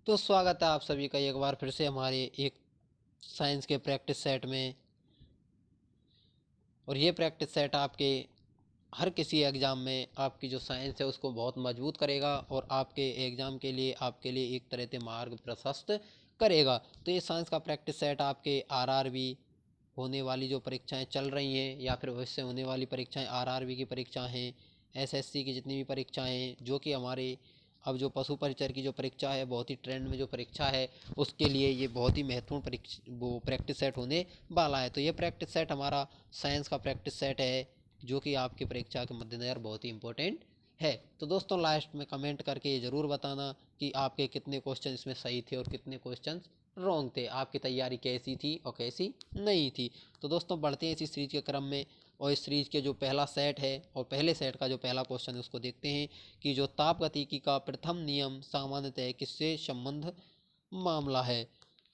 तो स्वागत है आप सभी का एक बार फिर से हमारे एक साइंस के प्रैक्टिस सेट में। और ये प्रैक्टिस सेट आपके हर किसी एग्ज़ाम में आपकी जो साइंस है उसको बहुत मजबूत करेगा और आपके एग्ज़ाम के लिए आपके लिए एक तरह से मार्ग प्रशस्त करेगा। तो ये साइंस का प्रैक्टिस सेट आपके आरआरबी होने वाली जो परीक्षाएं चल रही हैं या फिर भविष्य होने वाली परीक्षाएं, आरआरबी की परीक्षा हैं, एसएससी की जितनी भी परीक्षाएं हैं, जो कि हमारे अब जो पशु परिचर की जो परीक्षा है, बहुत ही ट्रेंड में जो परीक्षा है, उसके लिए ये बहुत ही महत्वपूर्ण प्रैक्टिस सेट होने वाला है। तो ये प्रैक्टिस सेट हमारा साइंस का प्रैक्टिस सेट है, जो कि आपकी परीक्षा के मद्देनज़र बहुत ही इंपॉर्टेंट है। तो दोस्तों लास्ट में कमेंट करके ये ज़रूर बताना कि आपके कितने क्वेश्चन इसमें सही थे और कितने क्वेश्चन रॉन्ग थे, आपकी तैयारी कैसी थी और कैसी नहीं थी। तो दोस्तों बढ़ते हैं इसी सीरीज के क्रम में, और इस सीरीज के जो पहला सेट है और पहले सेट का जो पहला क्वेश्चन है उसको देखते हैं कि जो तापगतिकी का प्रथम नियम सामान्यतः किससे संबंध मामला है।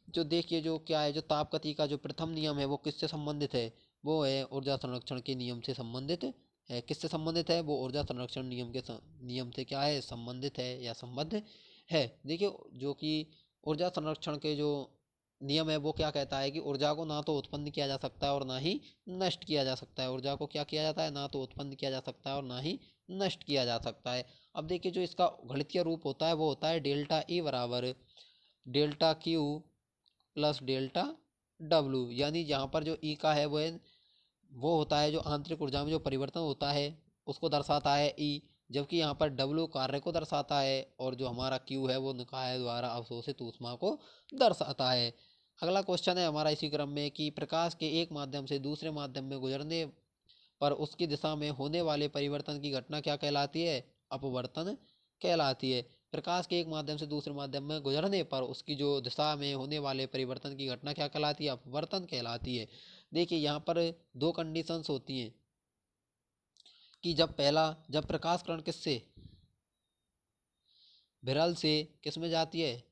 जो देखिए जो क्या है, जो तापगति का जो प्रथम नियम है वो किससे संबंधित है, वो है ऊर्जा संरक्षण के नियम से संबंधित है। किससे संबंधित है, वो ऊर्जा संरक्षण नियम के नियम से क्या है, संबंधित है या संबद्ध है। देखिए जो कि ऊर्जा संरक्षण के जो नियम है वो क्या कहता है कि ऊर्जा को ना तो उत्पन्न किया जा सकता है और ना ही नष्ट किया जा सकता है। ऊर्जा को क्या किया जाता है, ना तो उत्पन्न किया जा सकता है और ना ही नष्ट किया जा सकता है। अब देखिए जो इसका गणितीय रूप होता है वो होता है डेल्टा ई बराबर delta Q plus delta W, यानी जहाँ पर जो ई का है वो होता है जो आंतरिक ऊर्जा में जो परिवर्तन होता है उसको दर्शाता है ई, जबकि यहाँ पर डब्लू कार्य को दर्शाता है और जो हमारा क्यू है वो निकाय द्वारा अवशोषित ऊष्मा को दर्शाता है। अगला क्वेश्चन है हमारा इसी क्रम में कि प्रकाश के एक माध्यम से दूसरे माध्यम में गुजरने पर उसकी दिशा में होने वाले परिवर्तन की घटना क्या कहलाती है, अपवर्तन कहलाती है। प्रकाश के एक माध्यम से दूसरे माध्यम में गुजरने पर उसकी जो दिशा में होने वाले परिवर्तन की घटना क्या कहलाती है, अपवर्तन कहलाती है। देखिए यहाँ पर दो कंडीशंस होती हैं कि जब प्रकाश किरण किससे, विरल से किस में जाती है,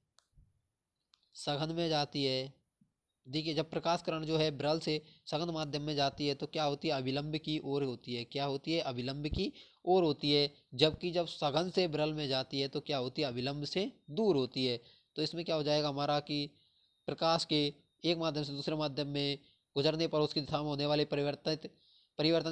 सघन में जाती है। देखिए जब प्रकाश किरण जो है विरल से सघन माध्यम में जाती है तो क्या होती है, अभिलंब की ओर होती है। क्या होती है, अभिलंब की ओर होती है। जबकि जब सघन से विरल में जाती है तो क्या होती है, अभिलंब से दूर होती है। तो इसमें क्या हो जाएगा हमारा कि प्रकाश के एक माध्यम से दूसरे माध्यम में गुजरने पर उसकी दिशा में होने वाले परिवर्तन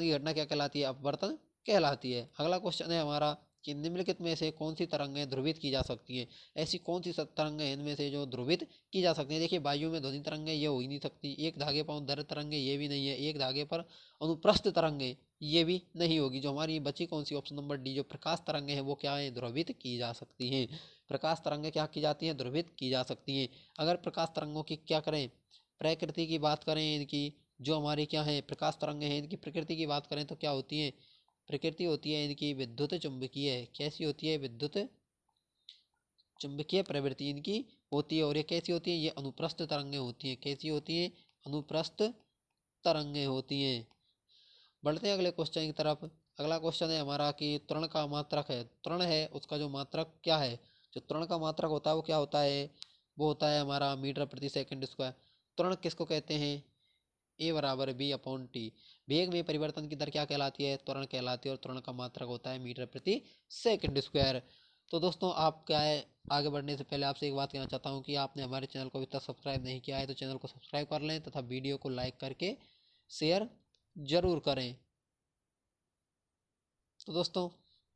की घटना क्या कहलाती है, अपवर्तन कहलाती है। अगला क्वेश्चन है हमारा कि निम्नलिखित में से कौन सी तरंगें ध्रुवित की जा सकती हैं। ऐसी कौन सी तरंगें हैं इनमें से जो ध्रुवित की जा सकती हैं। देखिए वायु में ध्वनि तरंगें ये हो ही नहीं सकती, एक धागे पर दैर्घ्य तरंगें ये भी नहीं है, एक धागे पर अनुप्रस्थ तरंगें ये भी नहीं होगी। जो हमारी बची कौन सी, ऑप्शन नंबर डी, जो प्रकाश तरंगें हैं वो क्या है, ध्रुवित की जा सकती हैं। प्रकाश तरंगें क्या की जाती हैं, ध्रुवित की जा सकती हैं। अगर प्रकाश तरंगों की क्या करें, प्रकृति की बात करें इनकी, जो हमारी क्या है प्रकाश तरंगें हैं इनकी प्रकृति की बात करें तो क्या होती है, प्रकृति होती है इनकी विद्युत चुंबकीय। कैसी होती है, विद्युत चुंबकीय प्रवृत्ति इनकी होती है। और ये कैसी होती है, ये अनुप्रस्थ तरंगें होती हैं। कैसी होती हैं, अनुप्रस्थ तरंगें होती हैं। बढ़ते हैं अगले क्वेश्चन की तरफ। अगला क्वेश्चन है हमारा कि त्वरण का मात्रक है, त्वरण है उसका जो मात्रक क्या है, जो त्वरण का मात्रक होता है वो क्या होता है, वो होता है हमारा मीटर प्रति सेकंड स्क्वायर। त्वरण किसको कहते हैं, ए बराबर बी अपॉन टी। वेग में परिवर्तन की दर क्या कहलाती है, त्वरण कहलाती है, और त्वरण का मात्रक होता है मीटर प्रति सेकंड स्क्वायर। तो दोस्तों आप क्या है, आगे बढ़ने से पहले आपसे एक बात कहना चाहता हूँ कि आपने हमारे चैनल को अभी तक सब्सक्राइब नहीं किया है तो चैनल को सब्सक्राइब कर लें तथा वीडियो को लाइक करके शेयर जरूर करें। तो दोस्तों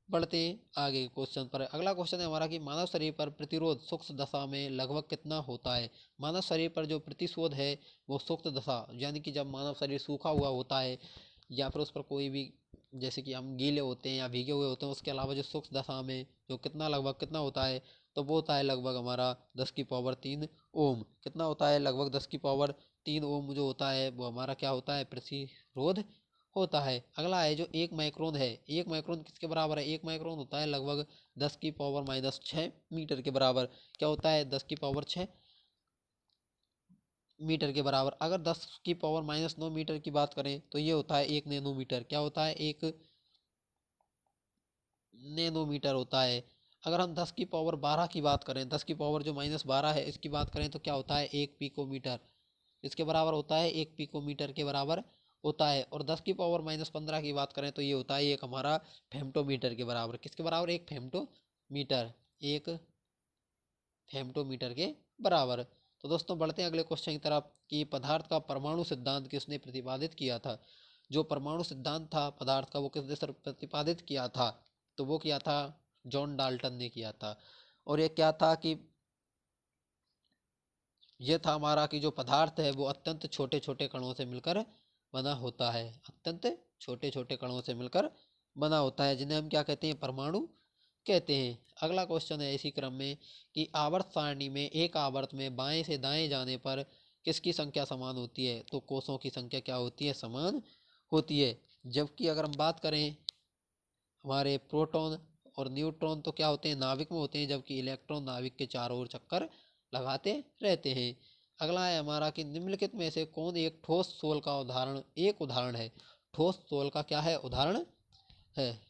बढ़ते हैं आगे क्वेश्चन पर। अगला क्वेश्चन है हमारा कि मानव शरीर पर प्रतिरोध सुक्त दशा में लगभग कितना होता है। मानव शरीर पर जो प्रतिशोध है वो सुक्त दशा, यानी कि जब मानव शरीर सूखा हुआ होता है या फिर उस पर कोई भी, जैसे कि हम गीले होते हैं या भीगे हुए होते हैं, उसके अलावा जो सुक्त दशा में जो कितना लगभग कितना होता है, तो वो होता है लगभग हमारा 10⁻³ ओम। कितना होता है, लगभग 10⁻³ ओम जो होता है वो हमारा क्या होता है, प्रतिरोध होता है। अगला है जो 1 माइक्रोन है, 1 माइक्रोन किसके बराबर है, 1 माइक्रोन होता है लगभग 10⁻⁻6 मीटर के बराबर। क्या होता है, 10⁻6 मीटर के बराबर। अगर 10⁻⁻9 मीटर की बात करें तो ये होता है 1 नैनोमीटर। क्या होता है, 1 नैनोमीटर होता है। अगर हम 10⁻12 की बात करें, 10 की पावर जो -12 है इसकी बात करें तो क्या होता है, 1 पिकोमीटर। इसके बराबर होता है, 1 पिकोमीटर के बराबर होता है। और 10⁻−15 की बात करें तो ये होता है एक हमारा फेम्टोमीटर के बराबर। किसके बराबर, एक फेम्टोमीटर, एक हेक्टोमीटर के बराबर। तो दोस्तों बढ़ते हैं अगले क्वेश्चन की तरफ कि पदार्थ का परमाणु सिद्धांत किसने प्रतिपादित किया था। जो परमाणु सिद्धांत था पदार्थ का वो किसने सर प्रतिपादित किया था, तो वो किया था जॉन डाल्टन ने किया था। और ये क्या था कि ये था हमारा कि जो पदार्थ है वो अत्यंत छोटे छोटे कणों से मिलकर बना होता है, अत्यंत छोटे छोटे कणों से मिलकर बना होता है, जिन्हें हम क्या कहते हैं, परमाणु कहते हैं। अगला क्वेश्चन है इसी क्रम में कि आवर्त सारणी में एक आवर्त में बाएं से दाएं जाने पर किसकी संख्या समान होती है, तो कोषों की संख्या क्या होती है, समान होती है। जबकि अगर हम बात करें हमारे प्रोटॉन और न्यूट्रॉन तो क्या होते हैं, नाभिक में होते हैं, जबकि इलेक्ट्रॉन नाभिक के चारों ओर चक्कर लगाते रहते हैं। अगला है हमारा कि निम्नलिखित में से कौन एक ठोस सोल का उदाहरण है। ठोस सोल का क्या है, उदाहरण है।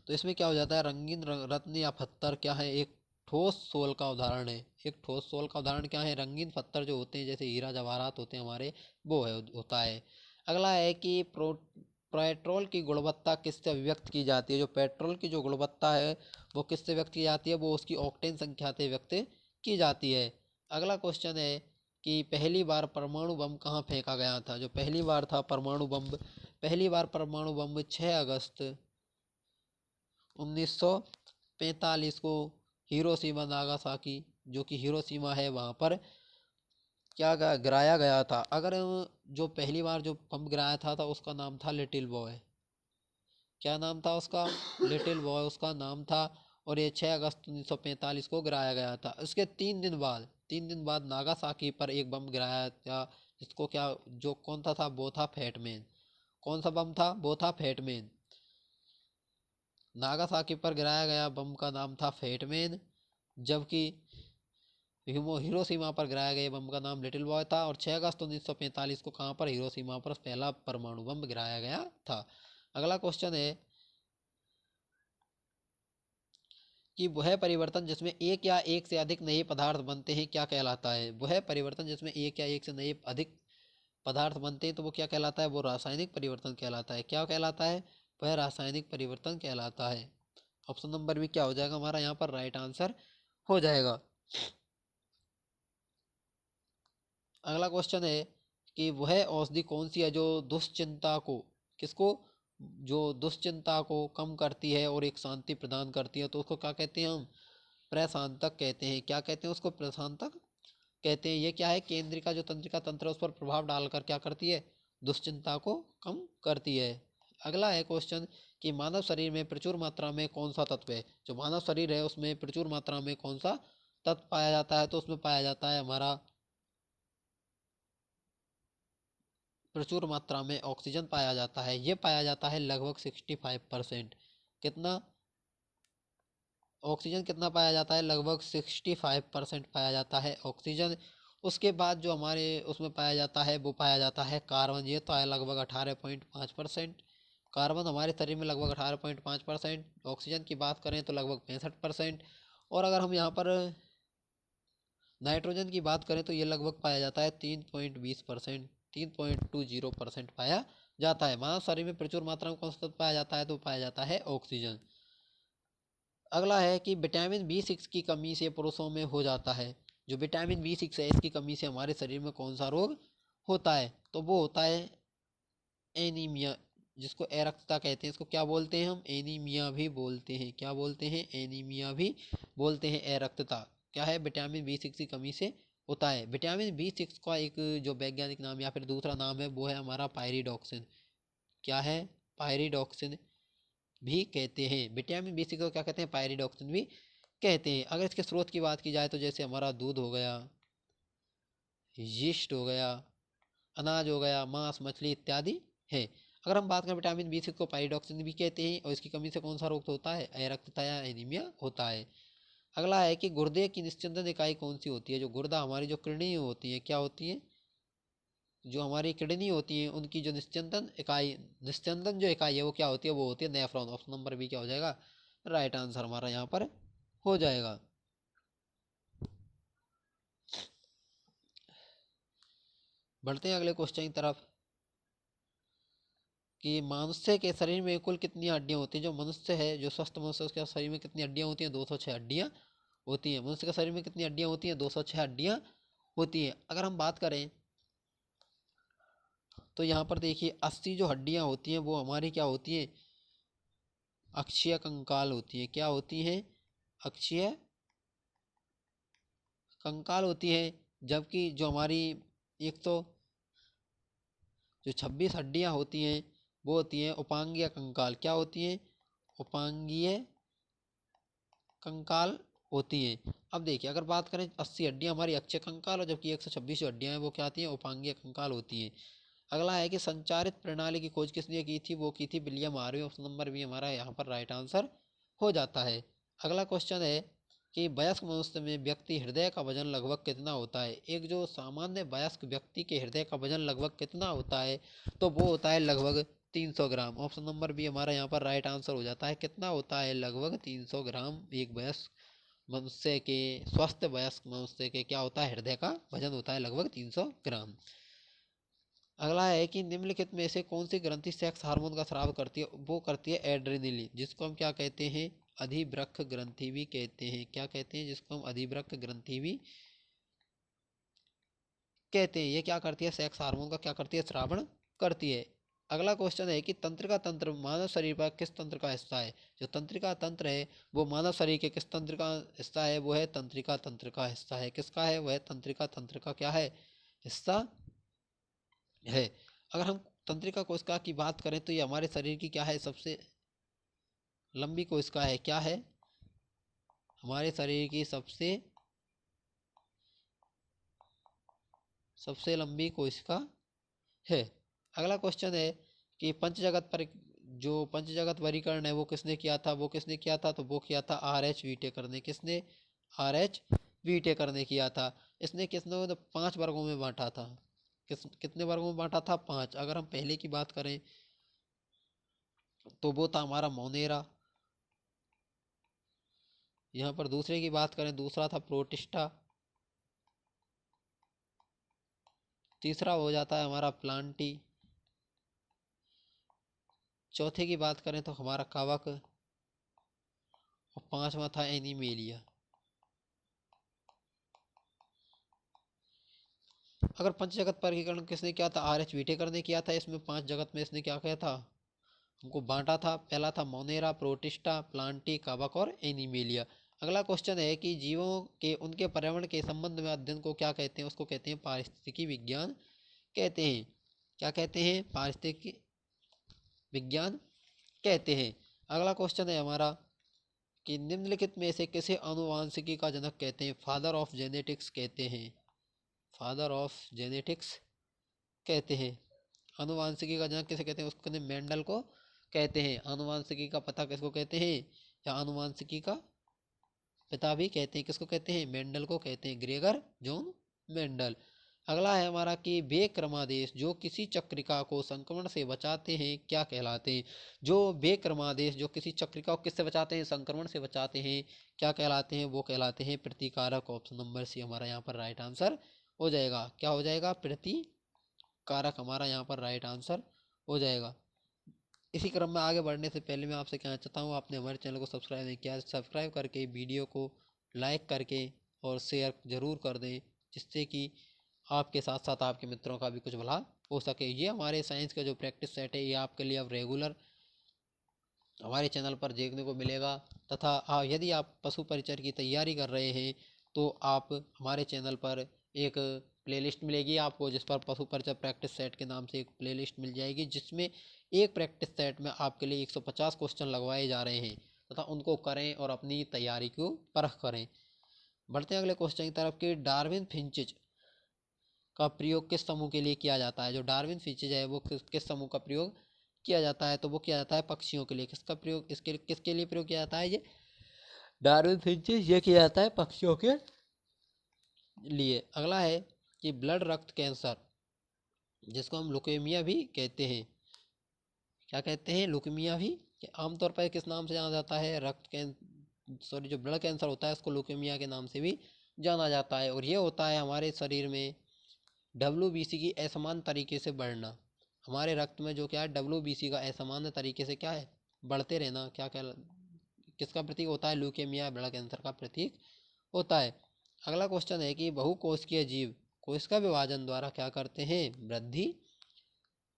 तो इसमें क्या हो जाता है, रंगीन रत्न या पत्थर क्या है, एक ठोस सोल का उदाहरण है। एक ठोस सोल का उदाहरण क्या है, रंगीन पत्थर जो होते हैं जैसे हीरा जवाहरात होते हैं हमारे, वो है होता है। अगला है कि पेट्रोल की गुणवत्ता किससे अभिव्यक्त की जाती है। जो पेट्रोल की जो गुणवत्ता है वो किससे व्यक्त की जाती है, वो उसकी ऑक्टेन संख्या से व्यक्त की जाती है। अगला क्वेश्चन है कि पहली बार परमाणु बम कहाँ फेंका गया था। जो पहली बार था परमाणु बम, पहली बार परमाणु बम 6 अगस्त 1945 को हिरोशिमा नागासाकी, जो कि हिरोशिमा है, वहाँ पर क्या गिराया गया था। अगर जो पहली बार जो बम गिराया था उसका नाम था लिटिल बॉय। क्या नाम था उसका, लिटिल बॉय उसका नाम था। और ये 6 अगस्त 1945 को गिराया गया था। उसके 3 दिन बाद नागासाकी पर एक बम गिराया था, जिसको क्या, जो कौन सा था, वो था फैटमैन। कौन सा बम था, वो था फैटमैन। नागासाकी पर गिराया गया बम का नाम था फैटमैन, जबकि हिरोशिमा पर गिराया गया बम का नाम लिटिल बॉय था। और 6 अगस्त 1945 को कहाँ पर, हिरोशिमा पर पहला परमाणु बम गिराया गया था। अगला क्वेश्चन है कि वह परिवर्तन जिसमें एक या एक से अधिक नए पदार्थ बनते हैं क्या कहलाता है। वह परिवर्तन जिसमें एक या एक से नए अधिक पदार्थ बनते हैं तो वो क्या कहलाता है, वो रासायनिक परिवर्तन कहलाता है। क्या कहलाता है, वह रासायनिक परिवर्तन कहलाता है। ऑप्शन नंबर भी क्या हो जाएगा हमारा यहाँ पर राइट आंसर हो जाएगा। अगला क्वेश्चन है कि वह औषधि कौन सी है जो दुश्चिंता को, किसको, जो दुश्चिंता को कम करती है और एक शांति प्रदान करती है, तो उसको क्या कहते हैं, हम प्रशांतक कहते हैं। क्या कहते हैं उसको, प्रशांतक कहते हैं। ये क्या है, केंद्रिका जो तंत्रिका तंत्र है उस पर प्रभाव डालकर क्या करती है, दुश्चिंता को कम करती है। अगला है क्वेश्चन कि मानव शरीर में प्रचुर मात्रा में कौन सा तत्व है। जो मानव शरीर है उसमें प्रचुर मात्रा में कौन सा तत्व पाया जाता है, तो उसमें पाया जाता है हमारा, प्रचुर मात्रा में ऑक्सीजन पाया जाता है। ये पाया जाता है लगभग 65%। कितना, ऑक्सीजन कितना पाया जाता है, लगभग 65% पाया जाता है ऑक्सीजन। उसके बाद जो हमारे उसमें पाया जाता है वो पाया जाता है कार्बन। ये तो है लगभग 18.5%। कार्बन हमारे शरीर में लगभग 18.5%। ऑक्सीजन की बात करें तो लगभग 65%। और अगर हम यहाँ पर नाइट्रोजन की बात करें तो ये लगभग पाया जाता है 3.20%, 3.20% पाया जाता है। मानव शरीर में प्रचुर मात्रा में कौन सा तत्व पाया जाता है, तो पाया जाता है ऑक्सीजन। अगला है कि विटामिन B6 की कमी से पुरुषों में हो जाता है। जो विटामिन B6 है इसकी कमी से हमारे शरीर में कौन सा रोग होता है, तो वो होता है एनीमिया, जिसको एरक्तता कहते हैं। इसको क्या बोलते हैं, हम एनीमिया भी बोलते हैं। क्या बोलते हैं, एनीमिया भी बोलते हैं। एरक्तता क्या है, विटामिन B6 की कमी से होता है। विटामिन B6 का एक जो वैज्ञानिक नाम या फिर दूसरा नाम है वो है हमारा पायरिडॉक्सिन। क्या है, पायरिडॉक्सिन भी कहते हैं। विटामिन B6 को क्या कहते हैं, पायरिडॉक्सिन भी कहते हैं। अगर इसके स्रोत की बात की जाए तो जैसे हमारा दूध हो गया, यीस्ट हो गया, अनाज हो गया, मांस मछली इत्यादि है। अगर हम बात करें विटामिन B6 को पायरिडॉक्सिन भी कहते हैं। और इसकी कमी से कौन सा रोग होता है, अरक्तता या एनीमिया होता है। अगला है कि गुर्दे की निस्यंदन इकाई कौन सी होती है। जो गुर्दा हमारी जो किडनी होती है, क्या होती है, जो हमारी किडनी होती है उनकी जो निस्यंदन जो इकाई है वो क्या होती है, वो होती है नेफ्रॉन। ऑप्शन नंबर बी क्या हो जाएगा, राइट आंसर हमारा यहाँ पर हो जाएगा। बढ़ते हैं अगले क्वेश्चन की तरफ कि मनुष्य के शरीर में कुल कितनी हड्डियां होती हैं। जो मनुष्य है, जो स्वस्थ मनुष्य, उसके शरीर में कितनी हड्डियां होती हैं? 206 हड्डियां होती हैं। मनुष्य के शरीर में कितनी हड्डियां होती हैं? 206 हड्डियां होती हैं। अगर हम बात करें तो यहाँ पर देखिए 80 जो हड्डियां होती हैं वो हमारी क्या होती हैं? अक्षीय कंकाल होती हैं। क्या होती हैं? अक्षीय कंकाल होती है। जबकि जो हमारी एक तो जो 26 हड्डियां होती हैं वो होती हैं उपांगीय कंकाल। क्या होती हैं? उपांगीय कंकाल होती हैं। अब देखिए अगर बात करें 80 हड्डियां हमारी अक्षीय कंकाल और जबकि 126 जो हड्डियां हैं वो क्या आती हैं? उपांगीय कंकाल होती हैं। अगला है कि संचारित प्रणाली की खोज किसने की थी? वो की थी William Harvey. Option number B हमारा यहाँ पर राइट आंसर हो जाता है। अगला क्वेश्चन है कि वयस्क मनुष्य में व्यक्ति हृदय का वजन लगभग कितना होता है? एक जो सामान्य वयस्क व्यक्ति के हृदय का वजन लगभग कितना होता है? तो वो होता है लगभग 300 ग्राम। ऑप्शन नंबर बी हमारा यहाँ पर राइट आंसर हो जाता है। कितना होता है? लगभग 300 ग्राम एक वयस्क मनुष्य के, स्वस्थ वयस्क मनुष्य के क्या होता है? हृदय का वजन होता है लगभग 300 ग्राम। अगला है कि निम्नलिखित में से कौन सी ग्रंथि सेक्स हार्मोन का स्राव करती है? वो करती है एड्रेनलिन, जिसको हम क्या कहते हैं? अधिवृक्क ग्रंथि भी कहते हैं। क्या कहते हैं? जिसको हम अधिवृक्क ग्रंथि भी कहते हैं। ये क्या करती है? सेक्स हार्मोन का क्या करती है? श्रावण करती है। अगला क्वेश्चन है कि तंत्रिका तंत्र मानव शरीर पर किस तंत्र का हिस्सा है? जो तंत्रिका तंत्र है वो मानव शरीर के किस तंत्र का हिस्सा है? वो है तंत्रिका तंत्र का हिस्सा है। किसका है? वह तंत्रिका तंत्र का क्या है? हिस्सा है। अगर हम तंत्रिका कोशिका की बात करें तो ये हमारे शरीर की क्या है? सबसे लंबी कोशिका है। क्या है? हमारे शरीर की सबसे सबसे लंबी कोशिका है। अगला क्वेश्चन है कि पंचजगत पर जो पंचजगत वर्गीकरण है वो किसने किया था? वो किसने किया था? तो वो किया था R H व्हीटेकर ने। किसने? R H व्हीटेकर ने किया था। इसने किसने? तो 5 वर्गों में बांटा था। कितने वर्गों में बांटा था? 5। अगर हम पहले की बात करें तो वो था हमारा मोनेरा। यहाँ पर दूसरे की बात करें, दूसरा था प्रोटिस्टा। तीसरा हो जाता है हमारा प्लांटी। चौथे की बात करें तो हमारा कवक। और पांचवा था एनिमेलिया। अगर पंच जगत वर्गीकरण किसने किया था? R H व्हीटेकर ने किया था। इसमें 5 जगत में इसने क्या किया था? हमको बांटा था। पहला था मोनेरा, प्रोटिस्टा, प्लांटी, कवक और एनिमेलिया। अगला क्वेश्चन है कि जीवों के उनके पर्यावरण के संबंध में अध्ययन को क्या कहते हैं? उसको कहते हैं पारिस्थितिकी विज्ञान कहते हैं। क्या कहते हैं? पारिस्थितिकी विज्ञान कहते हैं। अगला क्वेश्चन है हमारा कि निम्नलिखित में से किसे आनुवांशिकी का जनक कहते हैं? फादर ऑफ जेनेटिक्स कहते हैं। फादर ऑफ जेनेटिक्स कहते हैं। आनुवांशिकी का जनक किसे कहते हैं? उसको मेंडल को कहते हैं। आनुवांशिकी का पता किसको कहते हैं? या आनुवांशिकी का पिता भी कहते हैं। किसको कहते हैं? मेंडल को कहते हैं। Gregor John Mendel. अगला है हमारा कि वे क्रमादेश जो किसी चक्रिका को संक्रमण से बचाते हैं क्या कहलाते हैं? जो वे क्रमादेश जो किसी चक्रिका को किससे बचाते हैं? संक्रमण से बचाते हैं, क्या कहलाते हैं? वो कहलाते हैं प्रतिकारक। ऑप्शन नंबर सी हमारा यहाँ पर राइट आंसर हो जाएगा। क्या हो जाएगा? प्रतिकारक हमारा यहाँ पर राइट आंसर हो जाएगा। इसी क्रम में आगे बढ़ने से पहले मैं आपसे कहना चाहता हूँ, आपने हमारे चैनल को सब्सक्राइब नहीं किया, सब्सक्राइब करके वीडियो को लाइक करके और शेयर ज़रूर कर दें, जिससे कि आपके साथ साथ आपके मित्रों का भी कुछ भला हो सके। ये हमारे साइंस का जो प्रैक्टिस सेट है ये आपके लिए अब रेगुलर हमारे चैनल पर देखने को मिलेगा। तथा यदि आप पशु परिचर की तैयारी कर रहे हैं तो आप हमारे चैनल पर एक प्लेलिस्ट मिलेगी आपको, जिस पर पशु परिचर प्रैक्टिस सेट के नाम से एक प्लेलिस्ट मिल जाएगी, जिसमें एक प्रैक्टिस सेट में आपके लिए 150 क्वेश्चन लगवाए जा रहे हैं तथा उनको करें और अपनी तैयारी को परख करें। बढ़ते हैं अगले क्वेश्चन की तरफ कि डार्विन फिंचिज का प्रयोग किस समूह के लिए किया जाता है? जो डार्विन फिंचिज है वो किस समूह का प्रयोग किया जाता है? तो वो किया जाता है पक्षियों के लिए। किसका प्रयोग, इसके किसके लिए प्रयोग किया जाता है? ये डार्विन फिंचिज ये किया जाता है पक्षियों के लिए। अगला है कि ब्लड रक्त कैंसर, जिसको हम लुकेमिया भी कहते हैं। क्या कहते हैं? लुकेमिया भी। आमतौर पर किस नाम से जाना जाता है? जो ब्लड कैंसर होता है उसको लुकेमिया के नाम से भी जाना जाता है। और ये होता है हमारे शरीर में WBC की असमान तरीके से बढ़ना। हमारे रक्त में जो क्या है WBC का असामान्य तरीके से क्या है बढ़ते रहना क्या क्या किसका प्रतीक होता है? ल्यूकेमिया ब्लड कैंसर का प्रतीक होता है। अगला क्वेश्चन है कि बहुकोशिकीय जीव कोशिका विभाजन द्वारा क्या करते हैं? वृद्धि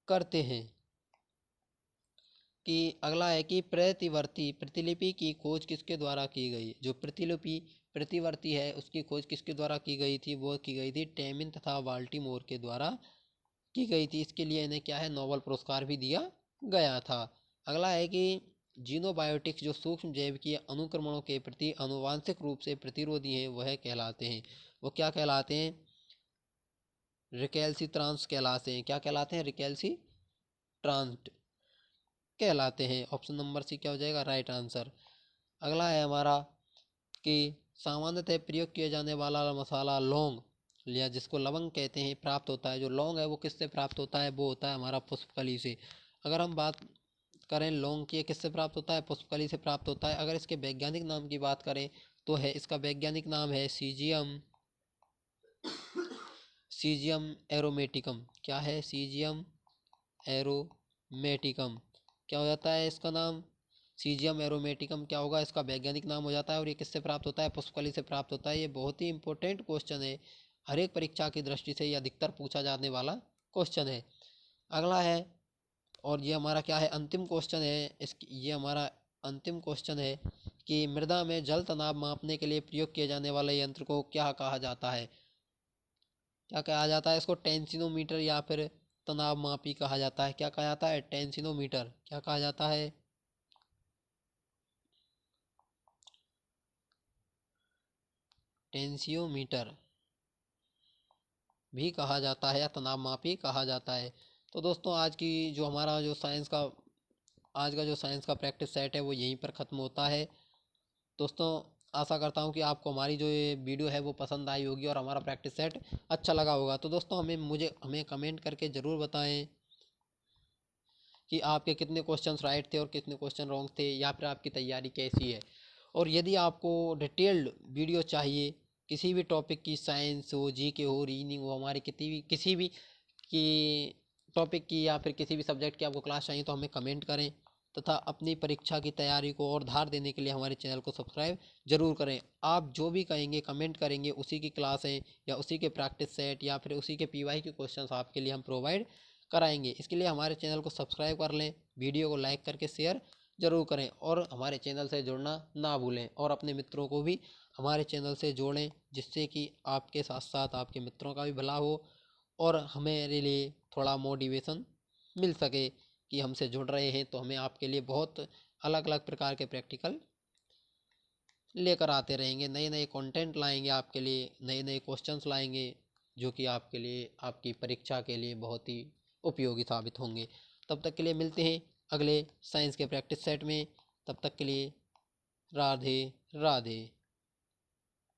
करते हैं। कि अगला है कि प्रतिवर्ती प्रतिलिपि की खोज किसके द्वारा की गई? जो प्रतिवर्ती है उसकी खोज किसके द्वारा की गई थी? वो की गई थी टेमिन तथा बाल्टीमोर के द्वारा की गई थी। इसके लिए इन्हें क्या है नोबेल पुरस्कार भी दिया गया था। अगला है कि जीनोबायोटिक्स जो सूक्ष्म जैविकीय अनुक्रमणों के प्रति आनुवांशिक रूप से प्रतिरोधी हैं वह कहलाते हैं। वो क्या कहलाते हैं? रिकैल्सिट्रांस कहलाते हैं। क्या कहलाते हैं? रिकैल्सिट्रांट कहलाते हैं। ऑप्शन नंबर सी क्या हो जाएगा राइट आंसर। अगला है हमारा कि सामान्यतः प्रयोग किया जाने वाला मसाला लौंग या जिसको लवंग कहते हैं प्राप्त होता है। जो लौंग है वो किससे प्राप्त होता है? वो होता है हमारा पुष्पकली से। अगर हम बात करें लौंग की किससे प्राप्त होता है? पुष्पकली से प्राप्त होता है। अगर इसके वैज्ञानिक नाम की बात करें तो है इसका वैज्ञानिक नाम है सीजियम एरोमेटिकम। क्या है? सीजियम एरोमेटिकम। क्या हो जाता है इसका नाम? सीजियम एरोमेटिकम क्या होगा? इसका वैज्ञानिक नाम हो जाता है। और ये किससे प्राप्त होता है? पुष्पकली से प्राप्त होता है। ये बहुत ही इंपॉर्टेंट क्वेश्चन है, हर एक परीक्षा की दृष्टि से ये अधिकतर पूछा जाने वाला क्वेश्चन है। अगला है और ये हमारा क्या है अंतिम क्वेश्चन है ये हमारा अंतिम क्वेश्चन है कि मृदा में जल तनाव मापने के लिए प्रयोग किए जाने वाले यंत्र को क्या कहा जाता है? क्या कहा जाता है इसको? टेंसिनोमीटर या फिर तनाव मापी कहा जाता है। क्या कहा जाता है? टेंसिनोमीटर। क्या कहा जाता है? टेंसियोमीटर भी कहा जाता है या तनाव मापी कहा जाता है। तो दोस्तों आज का जो साइंस का प्रैक्टिस सेट है वो यहीं पर ख़त्म होता है। दोस्तों आशा करता हूँ कि आपको हमारी जो ये वीडियो है वो पसंद आई होगी और हमारा प्रैक्टिस सेट अच्छा लगा होगा। तो दोस्तों हमें कमेंट करके ज़रूर बताएं कि आपके कितने क्वेश्चंस राइट थे और कितने क्वेश्चन रॉन्ग थे या फिर आपकी तैयारी कैसी है। और यदि आपको डिटेल्ड वीडियो चाहिए किसी भी टॉपिक की, साइंस हो, जीके हो, रीजनिंग हो, हमारी किसी भी की टॉपिक की या फिर किसी भी सब्जेक्ट की आपको क्लास चाहिए तो हमें कमेंट करें तथा अपनी परीक्षा की तैयारी को और धार देने के लिए हमारे चैनल को सब्सक्राइब जरूर करें। आप जो भी कहेंगे कमेंट करेंगे उसी की क्लासें या उसी के प्रैक्टिस सेट या फिर उसी के पीवाई के क्वेश्चंस आपके लिए हम प्रोवाइड कराएंगे। इसके लिए हमारे चैनल को सब्सक्राइब कर लें, वीडियो को लाइक करके शेयर जरूर करें और हमारे चैनल से जुड़ना ना भूलें और अपने मित्रों को भी हमारे चैनल से जोड़ें जिससे कि आपके साथ साथ आपके मित्रों का भी भला हो और हमारे लिए थोड़ा मोटिवेशन मिल सके कि हमसे जुड़ रहे हैं तो हमें आपके लिए बहुत अलग अलग प्रकार के प्रैक्टिकल लेकर आते रहेंगे, नए नए कंटेंट लाएंगे आपके लिए, नए नए क्वेश्चंस लाएंगे जो कि आपके लिए आपकी परीक्षा के लिए बहुत ही उपयोगी साबित होंगे। तब तक के लिए मिलते हैं अगले साइंस के प्रैक्टिस सेट में। तब तक के लिए राधे राधे।